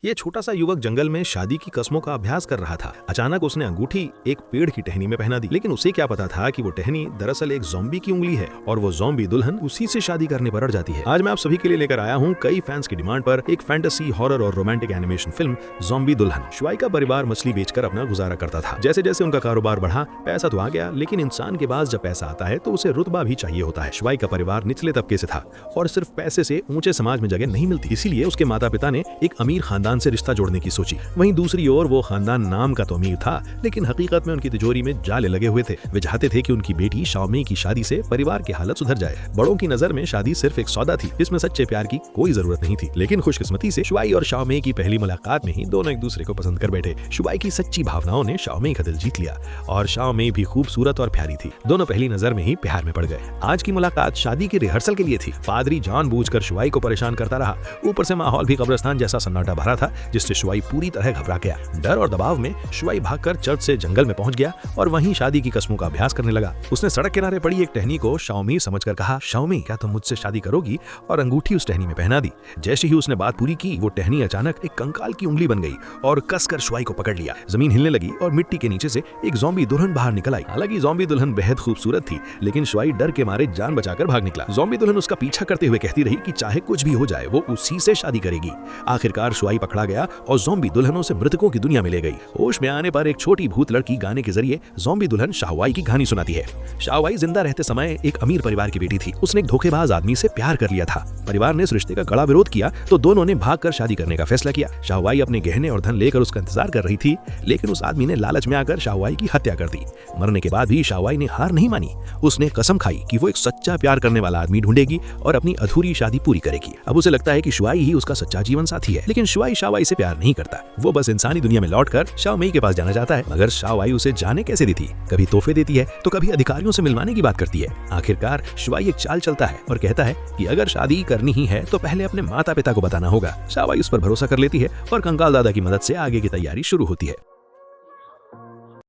ये छोटा सा युवक जंगल में शादी की कस्मों का अभ्यास कर रहा था। अचानक उसने अंगूठी एक पेड़ की टहनी में पहना दी, लेकिन उसे क्या पता था कि वो टहनी दरअसल एक ज़ॉम्बी की उंगली है और वो ज़ॉम्बी दुल्हन उसी से शादी करने पर अड़ जाती है। आज मैं आप सभी के लिए लेकर आया हूँ कई फैंस की डिमांड पर एक फैंटेसी, हॉरर और रोमांटिक एनिमेशन फिल्म ज़ॉम्बी दुल्हन। शुआई का परिवार मछली बेचकर अपना गुजारा करता था। जैसे जैसे उनका कारोबार बढ़ा, पैसा तो आ गया, लेकिन इंसान के पास जब पैसा आता है तो उसे रुतबा भी चाहिए होता है। शुआई का परिवार निचले तबके से था और सिर्फ पैसे से ऊंचे समाज में जगह नहीं मिलती, इसीलिए उसके माता पिता ने एक अमीर खानदान से रिश्ता जोड़ने की सोची। वहीं दूसरी ओर वो खानदान नाम का तो अमीर था, लेकिन हकीकत में उनकी तिजोरी में जाले लगे हुए थे। वे चाहते थे कि उनकी बेटी शाओमेई की शादी से परिवार की हालत सुधर जाए। बड़ों की नजर में शादी सिर्फ एक सौदा थी, जिसमें सच्चे प्यार की कोई जरूरत नहीं थी। लेकिन खुशकिस्मती से शुआई और शाओमेई की पहली मुलाकात में ही दोनों एक दूसरे को पसंद कर बैठे। शुआई की सच्ची भावनाओं ने शाओमेई का दिल जीत लिया और शाओमेई भी खूबसूरत और प्यारी थी। दोनों पहली नजर में ही प्यार में पड़ गए। आज की मुलाकात शादी की रिहर्सल के लिए थी। पादरी जानबूझकर शुआई को परेशान करता रहा। ऊपर से माहौल भी कब्रिस्तान जैसा सन्नाटा भरा था, जिससे शुआई पूरी तरह घबरा गया। डर और दबाव में शुआई भागकर चर्च से जंगल में पहुंच गया और वहीं शादी की कस्मों का अभ्यास करने लगा। उसने सड़क किनारे पड़ी एक टहनी को शाओमेई समझकर कहा, शाओमेई, क्या तुम मुझसे शादी करोगी? और अंगूठी उस टहनी में पहना दी। जैसे ही उसने बात पूरी की, वो टहनी अचानक एक कंकाल की उंगली बन गई और कसकर शुआई को पकड़ लिया। जमीन हिलने लगी और मिट्टी के नीचे से एक ज़ॉम्बी दुल्हन बाहर निकल आई। हालांकि ज़ॉम्बी दुल्हन बेहद खूबसूरत थी, लेकिन शुआई डर के मारे जान बचाकर भाग निकला। ज़ॉम्बी दुल्हन उसका पीछा करते हुए कहती रही कि चाहे कुछ भी हो जाए, वो उसी से शादी करेगी। आखिरकार शुआई पकड़ा गया और ज़ॉम्बी दुल्हनों से मृतकों की दुनिया में ले गई। होश में आने पर एक छोटी भूत लड़की गाने के जरिए ज़ॉम्बी दुल्हन शाहवाई की कहानी सुनाती है। शाहवाई जिंदा रहते समय एक अमीर परिवार की बेटी थी। उसने एक धोखेबाज आदमी से प्यार कर लिया था। परिवार ने इस रिश्ते का कड़ा विरोध किया तो दोनों ने भागकर शादी करने का फैसला किया। शाहवाई अपने गहने और धन लेकर उसका इंतजार कर रही थी, लेकिन उस आदमी ने लालच में आकर शाहवाई की हत्या कर दी। मरने के बाद भी शाहवाई ने हार नहीं मानी। उसने कसम खाई कि वो एक सच्चा प्यार करने वाला आदमी ढूंढेगी और अपनी अधूरी शादी पूरी करेगी। अब उसे लगता है कि शुआई ही उसका सच्चा जीवन साथी है, लेकिन शुआई शाहवाई से प्यार नहीं करता। वो बस इंसानी दुनिया में लौटकर शाओमेई के पास जाना चाहता है। मगर शाओवाई उसे जाने कैसे देती? कभी तोहफे देती है तो कभी अधिकारियों से मिलवाने की बात करती है। आखिरकार शुआई एक चाल चलता है और कहता है कि अगर शादी करनी ही है तो पहले अपने माता पिता को बताना होगा। शाओवाई उस पर भरोसा कर लेती है और कंकाल दादा की मदद से आगे की तैयारी शुरू होती है।